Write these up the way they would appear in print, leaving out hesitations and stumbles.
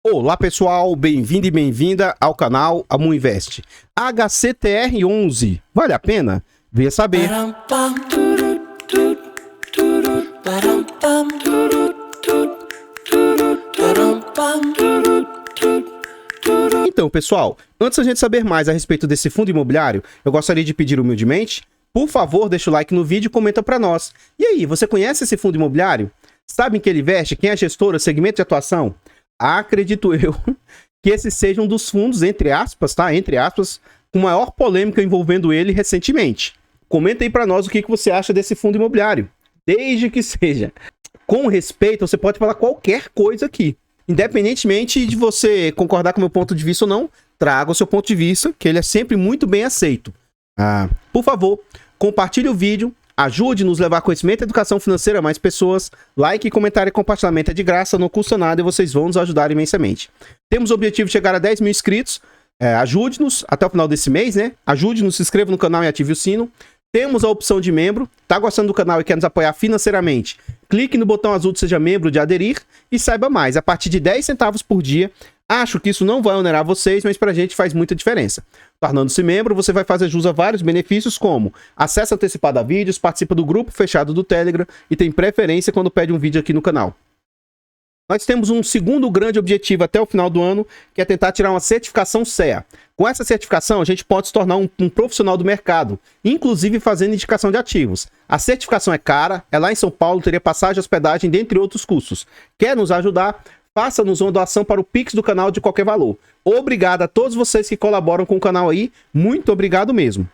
Olá pessoal, bem-vindo e bem-vinda ao canal Amuinvest. HCTR11, vale a pena? Venha saber. Então pessoal, antes da gente saber mais a respeito desse fundo imobiliário, eu gostaria de pedir humildemente, por favor, deixa o like no vídeo e comenta para nós. E aí, você conhece esse fundo imobiliário? Sabe em que ele investe? Quem é a gestora, segmento de atuação? Acredito eu que esse seja um dos fundos, entre aspas, tá? Entre aspas, com maior polêmica envolvendo ele recentemente. Comenta aí para nós o que você acha desse fundo imobiliário. Desde que seja com respeito, você pode falar qualquer coisa aqui. Independentemente de você concordar com o meu ponto de vista ou não, traga o seu ponto de vista, que ele é sempre muito bem aceito. Por favor, compartilhe o vídeo. Ajude nos a levar conhecimento e educação financeira a mais pessoas. Like, comentário e compartilhamento é de graça, não custa nada e vocês vão nos ajudar imensamente. Temos o objetivo de chegar a 10 mil inscritos. Ajude-nos até o final desse mês, né? Ajude-nos, se inscreva no canal e ative o sino. Temos a opção de membro. Tá gostando do canal e quer nos apoiar financeiramente? Clique no botão azul de Seja Membro de aderir e saiba mais. A partir de 10 centavos por dia. Acho que isso não vai onerar vocês, mas pra gente faz muita diferença. Tornando-se membro, você vai fazer jus a vários benefícios como acesso antecipado a vídeos, participa do grupo fechado do Telegram e tem preferência quando pede um vídeo aqui no canal. Nós temos um segundo grande objetivo até o final do ano, que é tentar tirar uma certificação CEA. Com essa certificação, a gente pode se tornar um profissional do mercado, inclusive fazendo indicação de ativos. A certificação é cara, é lá em São Paulo, teria passagem, hospedagem, dentre outros custos. Quer nos ajudar? Faça-nos uma doação para o Pix do canal de qualquer valor. Obrigado a todos vocês que colaboram com o canal aí. Muito obrigado mesmo.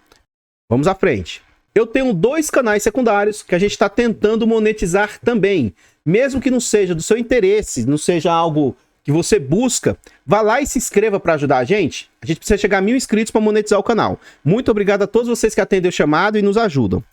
Vamos à frente. Eu tenho 2 canais secundários que a gente está tentando monetizar também. Mesmo que não seja do seu interesse, não seja algo que você busca, vá lá e se inscreva para ajudar a gente. A gente precisa chegar a 1000 inscritos para monetizar o canal. Muito obrigado a todos vocês que atendem o chamado e nos ajudam.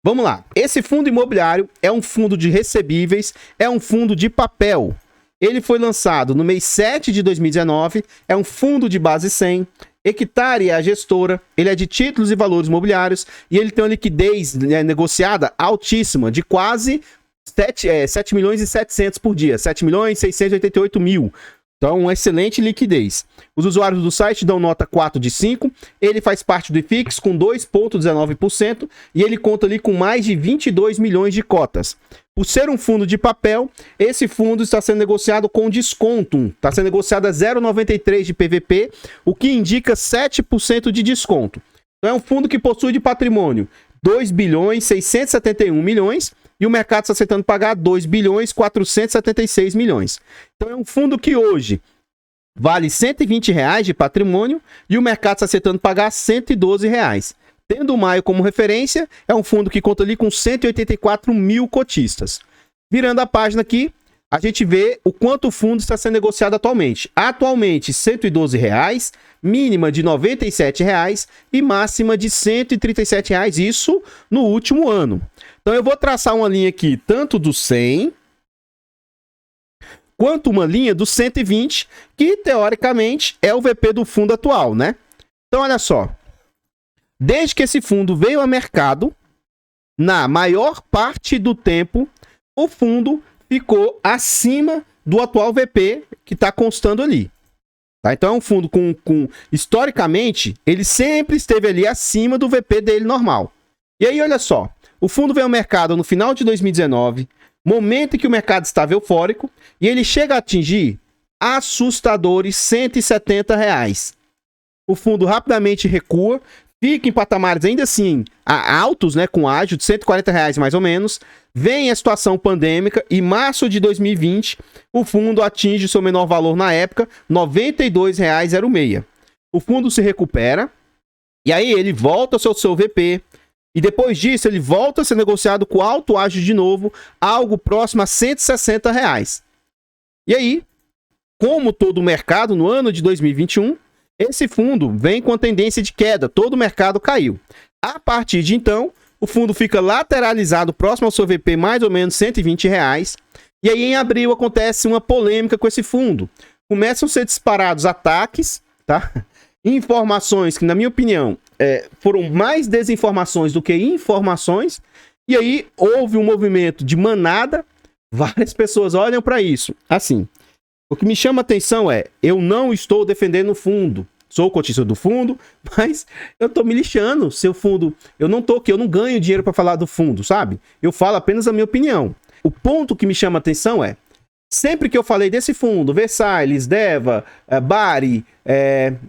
Vamos lá. Esse fundo imobiliário é um fundo de recebíveis, é um fundo de papel. Ele foi lançado no mês 7 de 2019, é um fundo de base 100, Hectare é a gestora, ele é de títulos e valores imobiliários e ele tem uma liquidez negociada altíssima, de quase 7 milhões e 700 por dia, 7 milhões e 688 mil. Então, uma excelente liquidez. Os usuários do site dão nota 4 de 5, ele faz parte do IFIX com 2,19% e ele conta ali com mais de 22 milhões de cotas. Por ser um fundo de papel, esse fundo está sendo negociado com desconto. Está sendo negociado a 0,93 de PVP, o que indica 7% de desconto. Então é um fundo que possui de patrimônio 2 bilhões 671 milhões e o mercado está aceitando pagar 2 bilhões 476 milhões. Então é um fundo que hoje vale R$ 120 de patrimônio e o mercado está aceitando pagar R$ 112. Tendo o Maio como referência, é um fundo que conta ali com 184 mil cotistas. Virando a página aqui, a gente vê o quanto o fundo está sendo negociado atualmente. Atualmente, R$ 112, mínima de R$ 97 e máxima de R$ 137, isso no último ano. Então eu vou traçar uma linha aqui, tanto do 100, quanto uma linha do 120, que teoricamente é o VP do fundo atual, né? Então olha só. Desde que esse fundo veio ao mercado, na maior parte do tempo, o fundo ficou acima do atual VP que está constando ali. Tá? Então é um fundo historicamente, ele sempre esteve ali acima do VP dele normal. E aí, olha só, o fundo veio ao mercado no final de 2019, momento em que o mercado estava eufórico, e ele chega a atingir assustadores R$ 170. O fundo rapidamente recua, fica em patamares ainda assim altos, né, com ágio de R$ 140 mais ou menos. Vem a situação pandêmica e em março de 2020 o fundo atinge seu menor valor na época, R$ 92,06. O fundo se recupera e aí ele volta ao seu VP e depois disso ele volta a ser negociado com alto ágio de novo, algo próximo a R$ 160. E aí, como todo o mercado no ano de 2021, esse fundo vem com a tendência de queda, todo o mercado caiu. A partir de então, o fundo fica lateralizado próximo ao seu VP, mais ou menos R$ 120. E aí em abril acontece uma polêmica com esse fundo. Começam a ser disparados ataques, tá? Informações que, na minha opinião, foram mais desinformações do que informações. E aí houve um movimento de manada. Várias pessoas olham para isso assim. O que me chama a atenção é, eu não estou defendendo o fundo. Sou cotista do fundo, mas eu tô me lixando se o fundo... Eu não tô aqui, eu não ganho dinheiro para falar do fundo, sabe? Eu falo apenas a minha opinião. O ponto que me chama a atenção é, sempre que eu falei desse fundo, Versailles, Deva, Bari, deixa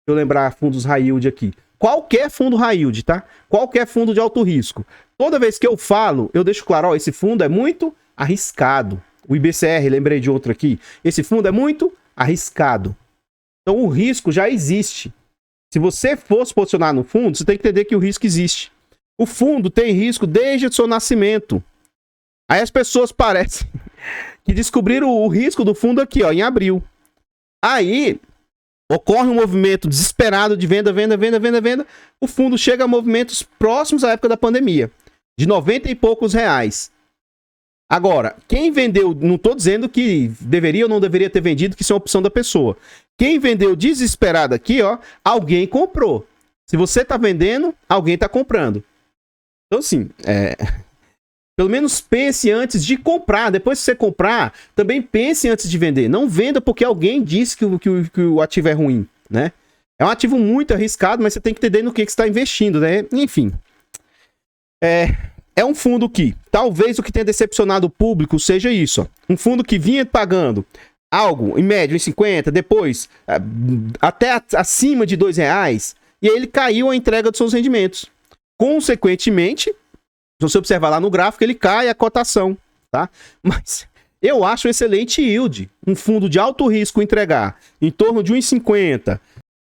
eu lembrar fundos high yield aqui. Qualquer fundo high yield, tá? Qualquer fundo de alto risco. Toda vez que eu falo, eu deixo claro, ó, esse fundo é muito arriscado. O IBCR, lembrei de outro aqui. Esse fundo é muito arriscado. Então o risco já existe. Se você for se posicionar no fundo, você tem que entender que o risco existe. O fundo tem risco desde o seu nascimento. Aí as pessoas parecem que descobriram o risco do fundo aqui, ó, em abril. Aí ocorre um movimento desesperado de venda. O fundo chega a movimentos próximos à época da pandemia, de 90 e poucos reais. Agora, quem vendeu, não estou dizendo que deveria ou não deveria ter vendido, que isso é uma opção da pessoa. Quem vendeu desesperado aqui, ó, alguém comprou. Se você está vendendo, alguém está comprando. Então, assim, pelo menos pense antes de comprar. Depois que você comprar, também pense antes de vender. Não venda porque alguém disse que o ativo é ruim, né? É um ativo muito arriscado, mas você tem que entender no que você está investindo, né? Enfim. É um fundo que, talvez o que tenha decepcionado o público seja isso. Ó. Um fundo que vinha pagando algo, em média, em 50, depois até acima de R$2, e aí ele caiu a entrega dos seus rendimentos. Consequentemente, se você observar lá no gráfico, ele cai a cotação, tá? Mas eu acho um excelente yield. Um fundo de alto risco entregar em torno de 1,50,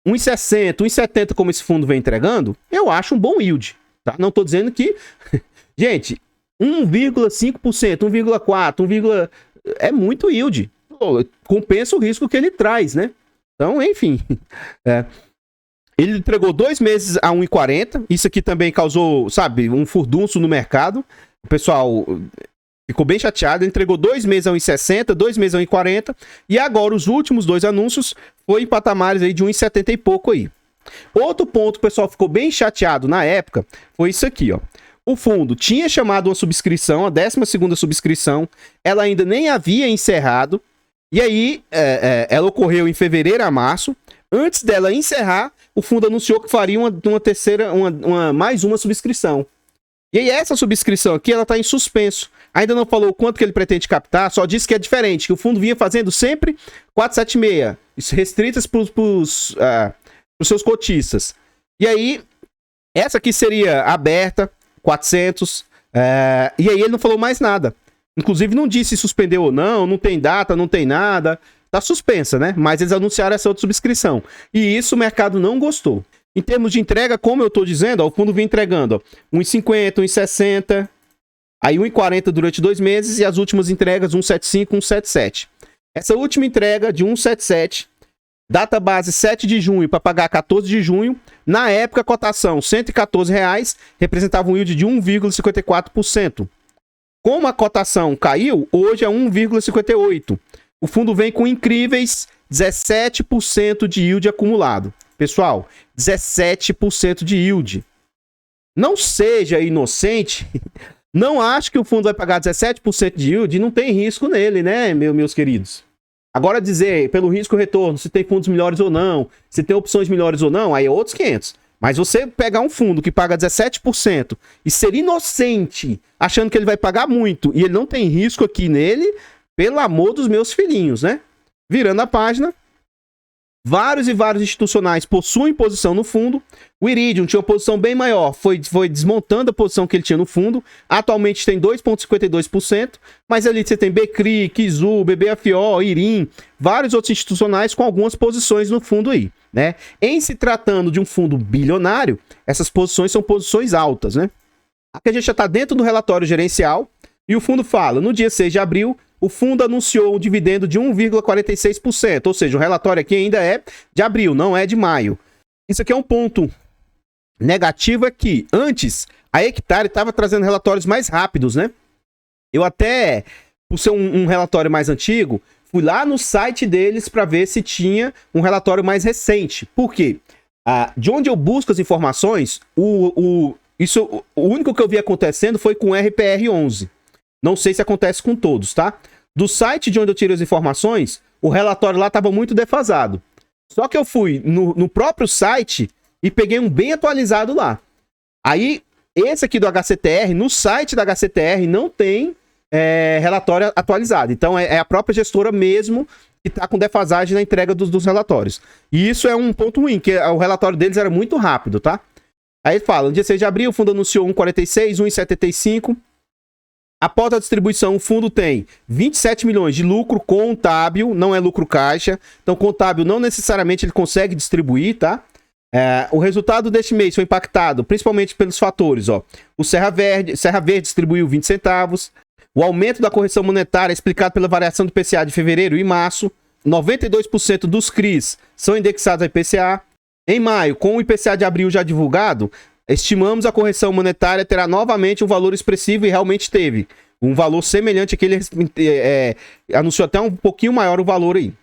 1,60, 1,70 como esse fundo vem entregando, eu acho um bom yield, tá? Não tô dizendo que... Gente, 1,5%, 1,4%, é muito yield. Compensa o risco que ele traz, né? Então, enfim. Ele entregou 2 meses a 1,40. Isso aqui também causou, sabe, um furdunço no mercado. O pessoal ficou bem chateado. Ele entregou 2 meses a 1,60, 2 meses a 1,40. E agora, os últimos 2 anúncios foi em patamares aí de 1,70 e pouco aí. Outro ponto que o pessoal ficou bem chateado na época foi isso aqui, ó. O fundo tinha chamado uma subscrição, a 12ª subscrição, ela ainda nem havia encerrado, e aí ela ocorreu em fevereiro a março. Antes dela encerrar, o fundo anunciou que faria mais uma subscrição. E aí essa subscrição aqui, ela está em suspenso. Ainda não falou quanto que ele pretende captar, só disse que é diferente, que o fundo vinha fazendo sempre 476, restritas para os seus cotistas. E aí, essa aqui seria aberta, 400, e aí ele não falou mais nada. Inclusive não disse se suspendeu ou não, não tem data, não tem nada. Tá suspensa, né? Mas eles anunciaram essa outra subscrição. E isso o mercado não gostou. Em termos de entrega, como eu tô dizendo, ó, o fundo vem entregando 1,50, 1,60, aí 1,40 durante 2 meses e as últimas entregas 1,75, 1,77. Essa última entrega de 1,77, data base 7 de junho para pagar 14 de junho. Na época, a cotação R$114, representava um yield de 1,54%. Como a cotação caiu, hoje é 1,58%. O fundo vem com incríveis 17% de yield acumulado. Pessoal, 17% de yield. Não seja inocente, não acho que o fundo vai pagar 17% de yield e não tem risco nele, né, meus queridos? Agora dizer, pelo risco-retorno, se tem fundos melhores ou não, se tem opções melhores ou não, aí é outros 500. Mas você pegar um fundo que paga 17% e ser inocente, achando que ele vai pagar muito e ele não tem risco aqui nele, pelo amor dos meus filhinhos, né? Virando a página, vários e vários institucionais possuem posição no fundo. O Iridium tinha uma posição bem maior, foi desmontando a posição que ele tinha no fundo. Atualmente tem 2,52%, mas ali você tem Becri, Kizu, BBFO, Irim, vários outros institucionais com algumas posições no fundo aí, né? Em se tratando de um fundo bilionário, essas posições são posições altas, né? Aqui a gente já está dentro do relatório gerencial e o fundo fala, no dia 6 de abril, o fundo anunciou um dividendo de 1,46%, ou seja, o relatório aqui ainda é de abril, não é de maio. Isso aqui é um ponto negativo, é que antes a Hectare estava trazendo relatórios mais rápidos, né? Eu até, por ser um relatório mais antigo, fui lá no site deles para ver se tinha um relatório mais recente. Por quê? De onde eu busco as informações, o único que eu vi acontecendo foi com o RPR11. Não sei se acontece com todos, tá? Do site de onde eu tiro as informações, o relatório lá estava muito defasado. Só que eu fui no próprio site e peguei um bem atualizado lá. Aí, esse aqui do HCTR, no site da HCTR não tem relatório atualizado. Então, é a própria gestora mesmo que está com defasagem na entrega dos relatórios. E isso é um ponto ruim, que o relatório deles era muito rápido, tá? Aí ele fala, no dia 6 de abril, o fundo anunciou 1,46, 1,75. Após a distribuição, o fundo tem 27 milhões de lucro contábil, não é lucro caixa. Então, contábil não necessariamente ele consegue distribuir, tá? O resultado deste mês foi impactado principalmente pelos fatores, ó. O Serra Verde distribuiu 20 centavos. O aumento da correção monetária é explicado pela variação do IPCA de fevereiro e março. 92% dos CRIs são indexados ao IPCA. Em maio, com o IPCA de abril já divulgado, estimamos a correção monetária terá novamente um valor expressivo e realmente teve. Um valor semelhante àquele, anunciou até um pouquinho maior o valor aí.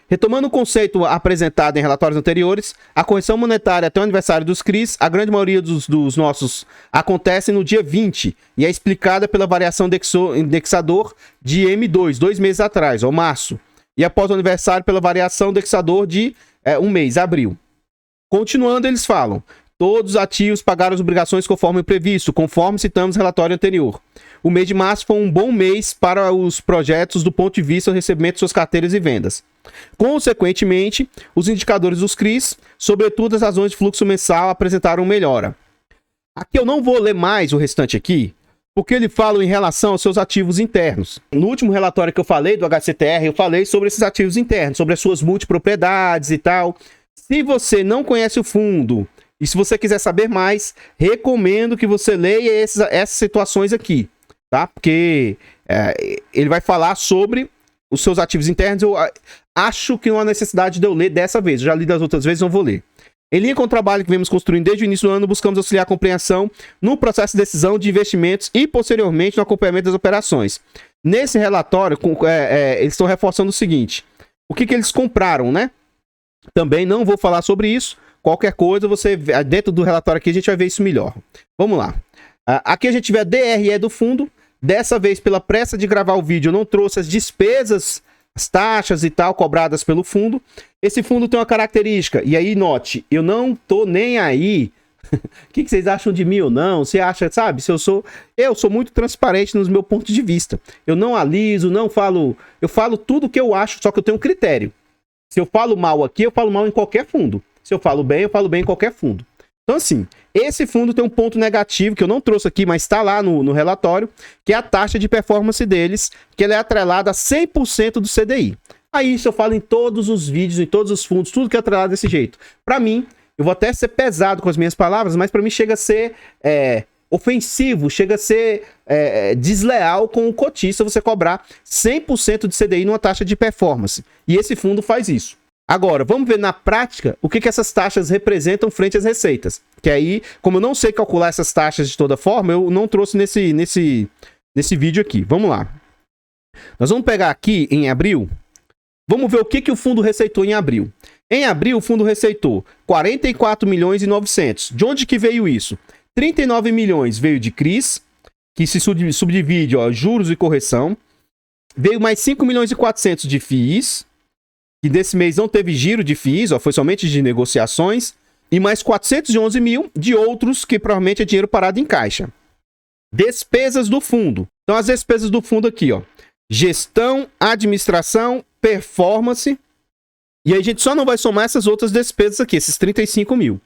Retomando o conceito apresentado em relatórios anteriores, a correção monetária até o aniversário dos CRIs, a grande maioria dos nossos acontece no dia 20 e é explicada pela variação indexador de M2, 2 meses atrás, ou março. E após o aniversário pela variação indexador de um mês, abril. Continuando, eles falam, todos os ativos pagaram as obrigações conforme previsto, conforme citamos no relatório anterior. O mês de março foi um bom mês para os projetos do ponto de vista do recebimento de suas carteiras e vendas. Consequentemente, os indicadores dos CRIs, sobretudo as razões de fluxo mensal, apresentaram melhora. Aqui eu não vou ler mais o restante aqui, porque ele fala em relação aos seus ativos internos. No último relatório que eu falei do HCTR, eu falei sobre esses ativos internos, sobre as suas multipropriedades e tal. Se você não conhece o fundo e se você quiser saber mais, recomendo que você leia essas situações aqui, tá? Porque ele vai falar sobre os seus ativos internos. Eu acho que não há necessidade de eu ler dessa vez. Eu já li das outras vezes, não vou ler. Em linha com o trabalho que vemos construindo desde o início do ano, buscamos auxiliar a compreensão no processo de decisão de investimentos e, posteriormente, no acompanhamento das operações. Nesse relatório, eles estão reforçando o seguinte. O que eles compraram, né? Também não vou falar sobre isso. Qualquer coisa, dentro do relatório aqui, a gente vai ver isso melhor. Vamos lá. Aqui a gente vê a DRE do fundo. Dessa vez, pela pressa de gravar o vídeo, eu não trouxe as despesas, as taxas e tal, cobradas pelo fundo. Esse fundo tem uma característica. E aí, note, eu não tô nem aí. O que vocês acham de mim ou não? Você acha, sabe? Eu sou muito transparente no meu ponto de vista. Eu não aliso, não falo... Eu falo tudo o que eu acho, só que eu tenho um critério. Se eu falo mal aqui, eu falo mal em qualquer fundo. Se eu falo bem, eu falo bem em qualquer fundo. Então, assim, esse fundo tem um ponto negativo, que eu não trouxe aqui, mas está lá no relatório, que é a taxa de performance deles, que ela é atrelada a 100% do CDI. Aí, isso eu falo em todos os vídeos, em todos os fundos, tudo que é atrelado desse jeito. Para mim, eu vou até ser pesado com as minhas palavras, mas para mim chega a ser ofensivo, chega a ser desleal com o cotista você cobrar 100% de CDI numa taxa de performance. E esse fundo faz isso. Agora, vamos ver na prática o que essas taxas representam frente às receitas. Que aí, como eu não sei calcular essas taxas de toda forma, eu não trouxe nesse vídeo aqui. Vamos lá. Nós vamos pegar aqui em abril. Vamos ver o que o fundo receitou em abril. Em abril, o fundo receitou 44 milhões e 900. De onde que veio isso? 39 milhões veio de CRIs, que se subdivide, ó, juros e correção. Veio mais 5 milhões e 400 de FIIs, que desse mês não teve giro de FIIs, ó, foi somente de negociações. E mais 411 mil de outros, que provavelmente é dinheiro parado em caixa. Despesas do fundo. Então, as despesas do fundo aqui, ó. Gestão, administração, performance. E aí a gente só não vai somar essas outras despesas aqui, esses 35 mil.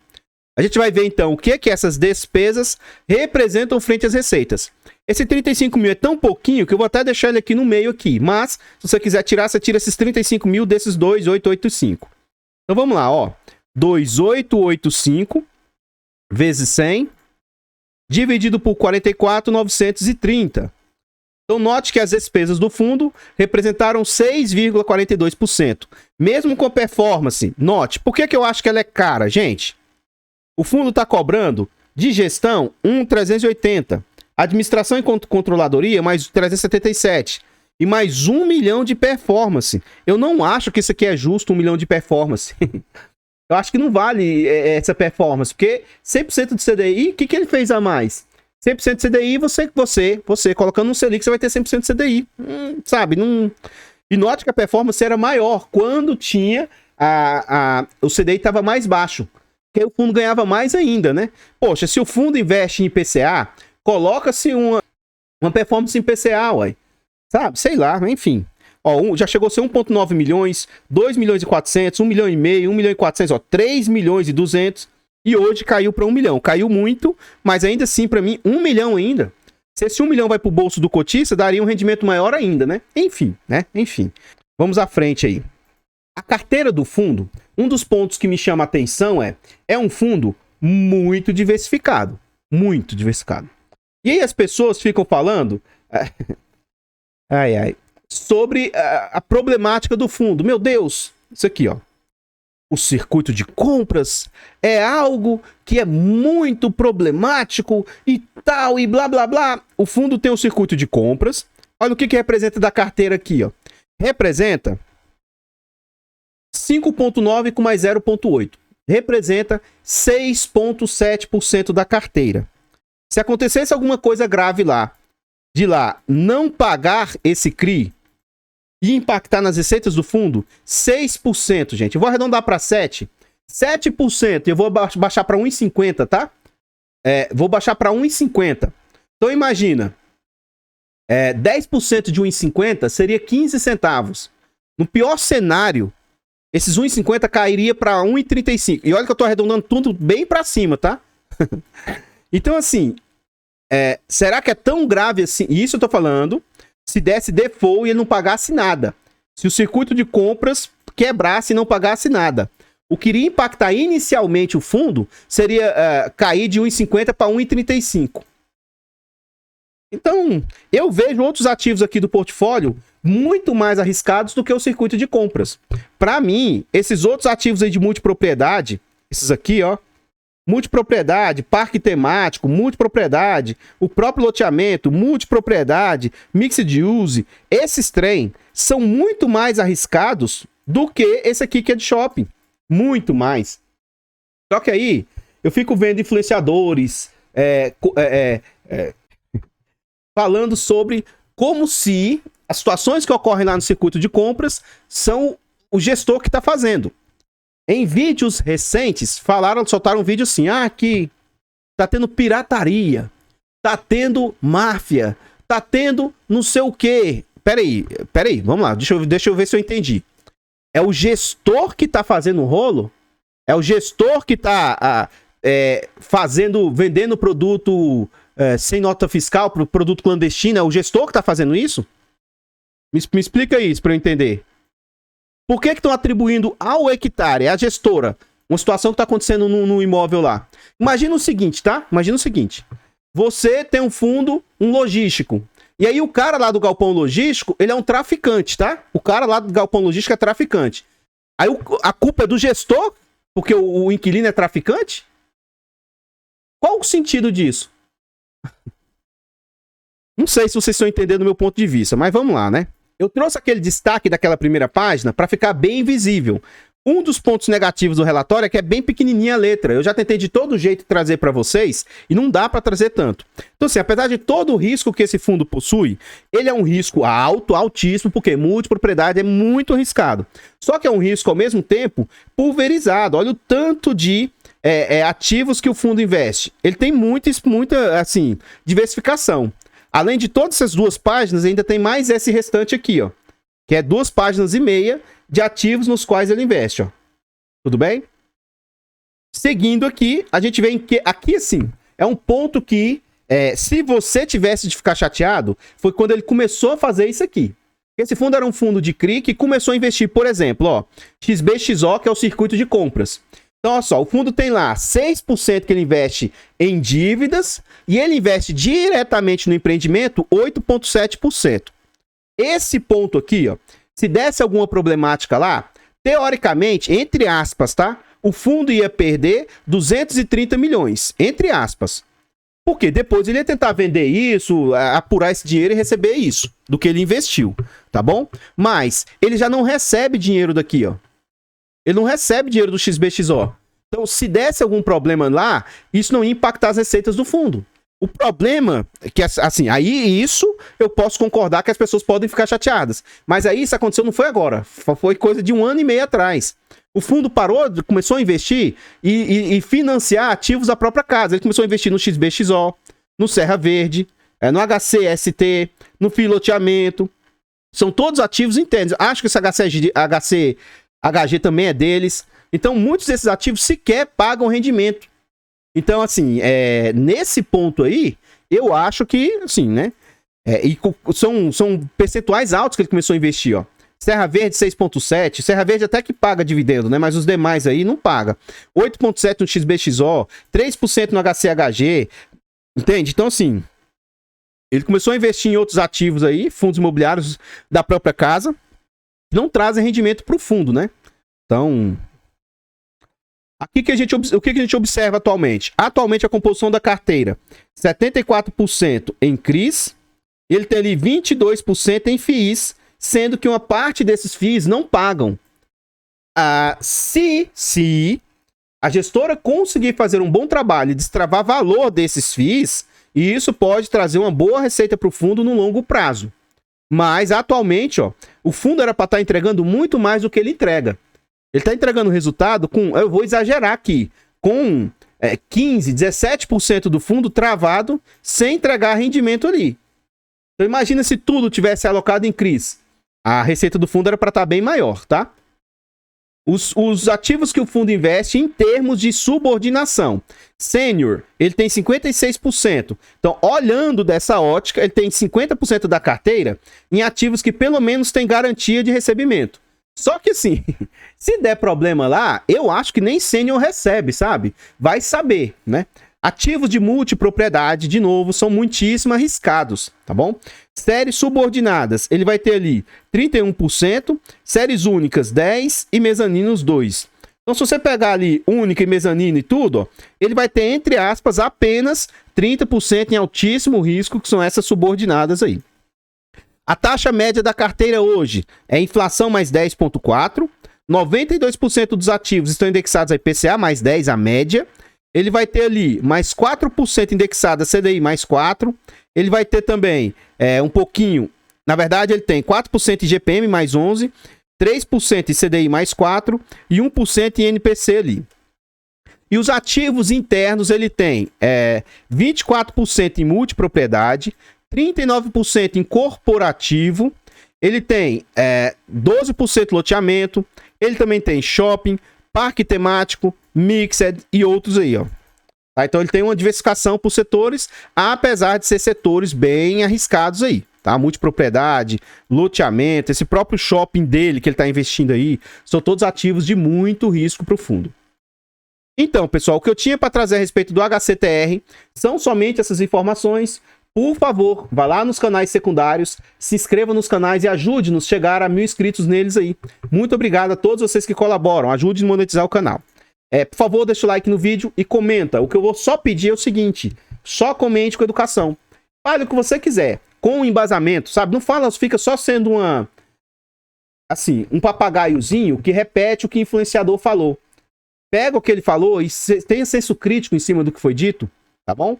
A gente vai ver, então, o que essas despesas representam frente às receitas. Esse 35 mil é tão pouquinho que eu vou até deixar ele aqui no meio aqui. Mas, se você quiser tirar, você tira esses 35 mil desses 2.885. Então, vamos lá, ó. 2.885 vezes 100, dividido por 44.930. Então, note que as despesas do fundo representaram 6,42%. Mesmo com performance, note, por que eu acho que ela é cara, gente? O fundo está cobrando de gestão 1.380. Administração e controladoria, mais 377. E mais 1 milhão de performance. Eu não acho que isso aqui é justo, 1 milhão de performance. Eu acho que não vale essa performance. Porque 100% de CDI, o que ele fez a mais? 100% de CDI, você colocando um Selic, você vai ter 100% de CDI. Sabe, não... E note que a performance era maior quando tinha o CDI estava mais baixo. Porque o fundo ganhava mais ainda, né? Poxa, se o fundo investe em IPCA, coloca-se uma performance em IPCA, uai. Sabe? Sei lá, enfim. Ó, já chegou a ser 1,9 milhões, 2 milhões e 400, 1 milhão e meio, 1 milhão e 400, ó, 3 milhões e 200. E hoje caiu para 1 milhão. Caiu muito, mas ainda assim, para mim, 1 milhão ainda. Se esse 1 milhão vai pro bolso do cotista, daria um rendimento maior ainda, né? Enfim, né? Enfim. Vamos à frente aí. A carteira do fundo, um dos pontos que me chama a atenção é um fundo muito diversificado. Muito diversificado. E aí as pessoas ficam falando sobre a problemática do fundo. Meu Deus, isso aqui, ó. O circuito de compras é algo que é muito problemático e tal, e blá, blá, blá. O fundo tem o circuito de compras. Olha o que representa da carteira aqui, ó. Representa 5,9 com mais 0,8. Representa 6,7% da carteira. Se acontecesse alguma coisa grave lá, de lá não pagar esse CRI e impactar nas receitas do fundo, 6%, gente. Eu vou arredondar para 7%. 7%, eu vou baixar para 1,50, tá? Vou baixar para 1,50. Então imagina, 10% de 1,50 seria 15 centavos. No pior cenário, esses 1,50 cairia para 1,35. E olha que eu tô arredondando tudo bem para cima, tá? Então assim, será que é tão grave assim? Isso eu tô falando se desse default e ele não pagasse nada. Se o circuito de compras quebrasse e não pagasse nada. O que iria impactar inicialmente o fundo seria cair de 1,50 para 1,35. Então, eu vejo outros ativos aqui do portfólio muito mais arriscados do que o circuito de compras. Para mim, esses outros ativos aí de multipropriedade, esses aqui, ó, multipropriedade, parque temático, multipropriedade, o próprio loteamento, multipropriedade, mixed use, esses trem são muito mais arriscados do que esse aqui que é de shopping. Muito mais. Só que aí, eu fico vendo influenciadores falando sobre como se as situações que ocorrem lá no circuito de compras são o gestor que está fazendo. Em vídeos recentes, soltaram um vídeo assim, que tá tendo pirataria, tá tendo máfia, tá tendo não sei o quê. Peraí, vamos lá, deixa eu ver se eu entendi. É o gestor que tá fazendo o rolo? É o gestor que tá vendendo produto sem nota fiscal, produto clandestino? É o gestor que tá fazendo isso? Me explica isso para eu entender. Por que estão atribuindo ao hectare, à gestora, uma situação que está acontecendo no imóvel lá? Imagina o seguinte, tá? Imagina o seguinte. Você tem um fundo, um logístico. E aí o cara lá do galpão logístico, ele é um traficante, tá? O cara lá do galpão logístico é traficante. Aí a culpa é do gestor? Porque o inquilino é traficante? Qual o sentido disso? Não sei se vocês estão entendendo o meu ponto de vista, mas vamos lá, né? Eu trouxe aquele destaque daquela primeira página para ficar bem visível. Um dos pontos negativos do relatório é que é bem pequenininha a letra. Eu já tentei de todo jeito trazer para vocês e não dá para trazer tanto. Então assim, apesar de todo o risco que esse fundo possui, ele é um risco alto, altíssimo, porque multipropriedade é muito arriscado. Só que é um risco ao mesmo tempo pulverizado. Olha o tanto de ativos que o fundo investe. Ele tem muita assim, diversificação. Além de todas essas duas páginas, ainda tem mais esse restante aqui, ó. Que é 2,5 páginas de ativos nos quais ele investe, ó. Tudo bem? Seguindo aqui, a gente vê que aqui, assim, é um ponto que, se você tivesse de ficar chateado, foi quando ele começou a fazer isso aqui. Esse fundo era um fundo de CRI que começou a investir, por exemplo, ó, XBXO, que é o circuito de compras. Então, olha só, o fundo tem lá 6% que ele investe em dívidas e ele investe diretamente no empreendimento 8,7%. Esse ponto aqui, ó, se desse alguma problemática lá, teoricamente, entre aspas, tá? O fundo ia perder 230 milhões, entre aspas. Porque depois ele ia tentar vender isso, apurar esse dinheiro e receber isso do que ele investiu, tá bom? Mas ele já não recebe dinheiro daqui, ó. Ele não recebe dinheiro do XBXO. Então, se desse algum problema lá, isso não ia impactar as receitas do fundo. O problema é que, assim, aí isso eu posso concordar que as pessoas podem ficar chateadas. Mas aí isso aconteceu não foi agora, foi coisa de 1 ano e meio atrás. O fundo parou, começou a investir e financiar ativos da própria casa. Ele começou a investir no XBXO, no Serra Verde, no HCST, no filoteamento. São todos ativos internos. Acho que esse HG também é deles. Então, muitos desses ativos sequer pagam rendimento. Então, assim, nesse ponto aí, eu acho que, assim, né? São percentuais altos que ele começou a investir, ó. Serra Verde 6,7. Serra Verde até que paga dividendo, né? Mas os demais aí não paga. 8,7 no XBXO, 3% no HCHG. Entende? Então, assim, ele começou a investir em outros ativos aí, fundos imobiliários da própria casa, que não trazem rendimento para o fundo, né? Então, aqui o que a gente observa atualmente? Atualmente a composição da carteira, 74% em CRIs, ele tem ali 22% em FIIs, sendo que uma parte desses FIIs não pagam. Se a gestora conseguir fazer um bom trabalho e destravar valor desses FIIs, isso pode trazer uma boa receita para o fundo no longo prazo. Mas atualmente, ó, o fundo era para estar entregando muito mais do que ele entrega. Ele está entregando resultado com, eu vou exagerar aqui, com 15%, 17% do fundo travado sem entregar rendimento ali. Então imagina se tudo tivesse alocado em CRIs. A receita do fundo era para estar bem maior, tá? Os ativos que o fundo investe em termos de subordinação. Sênior, ele tem 56%. Então, olhando dessa ótica, ele tem 50% da carteira em ativos que pelo menos têm garantia de recebimento. Só que assim, se der problema lá, eu acho que nem sênior recebe, sabe? Vai saber, né? Ativos de multipropriedade, de novo, são muitíssimo arriscados, tá bom? Séries subordinadas, ele vai ter ali 31%, séries únicas 10% e mezaninos 2%. Então, se você pegar ali única e mezanino e tudo, ó, ele vai ter, entre aspas, apenas 30% em altíssimo risco, que são essas subordinadas aí. A taxa média da carteira hoje é inflação mais 10,4%, 92% dos ativos estão indexados a IPCA mais 10%, a média. Ele vai ter ali mais 4% indexado a CDI mais 4%. Ele vai ter também um pouquinho, na verdade ele tem 4% em GPM mais 11%, 3% em CDI mais 4% e 1% em NPC ali. E os ativos internos ele tem 24% em multipropriedade, 39% em corporativo, ele tem 12% loteamento, ele também tem shopping, parque temático, mixed e outros aí, ó. Tá? Então ele tem uma diversificação por setores, apesar de ser setores bem arriscados aí, tá? Multipropriedade, loteamento, esse próprio shopping dele que ele está investindo aí, são todos ativos de muito risco para o fundo. Então, pessoal, o que eu tinha para trazer a respeito do HCTR são somente essas informações. Por favor, vá lá nos canais secundários, se inscreva nos canais e ajude-nos a chegar a 1000 inscritos neles aí. Muito obrigado a todos vocês que colaboram, ajude a monetizar o canal. Por favor, deixa o like no vídeo e comenta. O que eu vou só pedir é o seguinte, só comente com educação. Fale o que você quiser, com embasamento, sabe? Não fala, fica só sendo um papagaiozinho que repete o que o influenciador falou. Pega o que ele falou e tenha senso crítico em cima do que foi dito, tá bom?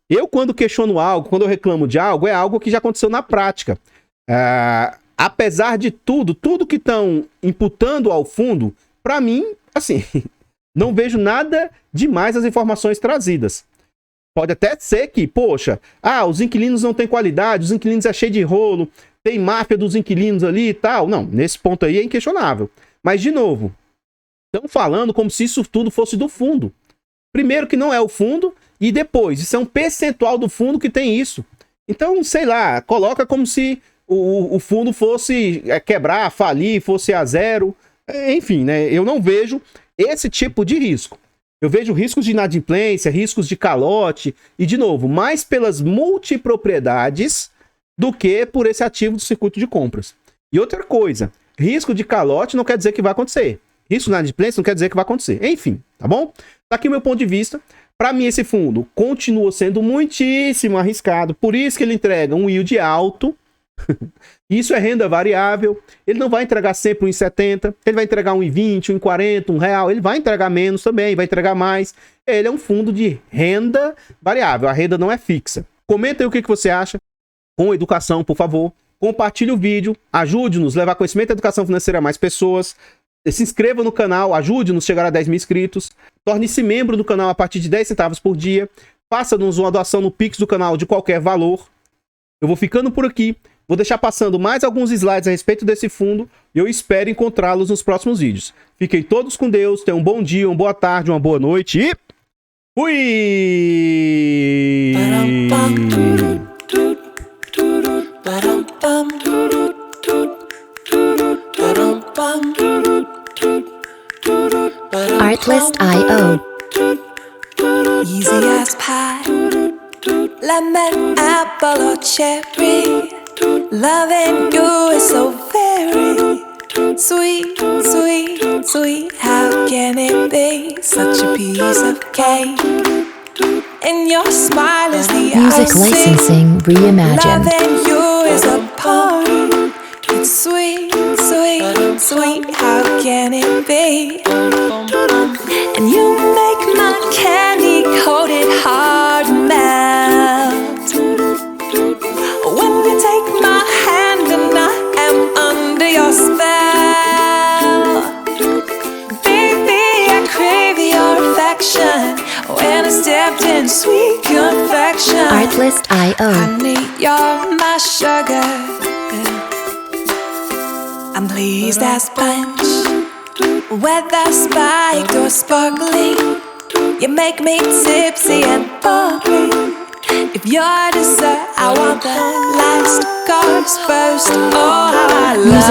Eu, quando questiono algo, quando eu reclamo de algo, é algo que já aconteceu na prática. Apesar de tudo que estão imputando ao fundo, para mim, assim, não vejo nada demais as informações trazidas. Pode até ser que, poxa, os inquilinos não têm qualidade, os inquilinos é cheio de rolo, tem máfia dos inquilinos ali e tal. Não, nesse ponto aí é inquestionável. Mas, de novo, estão falando como se isso tudo fosse do fundo. Primeiro que não é o fundo, e depois, isso é um percentual do fundo que tem isso. Então, sei lá, coloca como se o fundo fosse quebrar, falir, fosse a zero. Enfim, né? Eu não vejo esse tipo de risco. Eu vejo riscos de inadimplência, riscos de calote, e, de novo, mais pelas multipropriedades do que por esse ativo do circuito de compras. E outra coisa, risco de calote não quer dizer que vai acontecer. Risco de inadimplência não quer dizer que vai acontecer. Enfim, tá bom? Tá aqui o meu ponto de vista. Para mim, esse fundo continua sendo muitíssimo arriscado. Por isso que ele entrega um yield alto, Isso é renda variável. Ele não vai entregar sempre 1,70, ele vai entregar 1,20, 1,40, R$1, ele vai entregar menos também, vai entregar mais. Ele é um fundo de renda variável, a renda não é fixa. Comenta aí o que você acha. Com educação, por favor. Compartilhe o vídeo, ajude-nos a levar conhecimento e educação financeira a mais pessoas. Se inscreva no canal, ajude-nos a chegar a 10 mil inscritos. Torne-se membro do canal a partir de 10 centavos por dia. Faça-nos uma doação no Pix do canal de qualquer valor. Eu vou ficando por aqui. Vou deixar passando mais alguns slides a respeito desse fundo e eu espero encontrá-los nos próximos vídeos. Fiquem todos com Deus, tenham um bom dia, uma boa tarde, uma boa noite e... fui! Artlist.io. Easy as pie, lemon, apple or cherry. Loving you is so very sweet, sweet, sweet. How can it be such a piece of cake? And your smile is the Music licensing reimagined. Loving you is a party. It's sweet, sweet, sweet. How can it be? And you make my candy-coated heart melt. When you take my hand and I am under your spell. Baby, I crave your affection. When I stepped in sweet confection. Artlist.io. Honey, you're my sugar. I'm pleased as punch. Whether spiked or sparkling, you make me tipsy and bubbly. If you're dessert, I want the last course first. Oh, how I love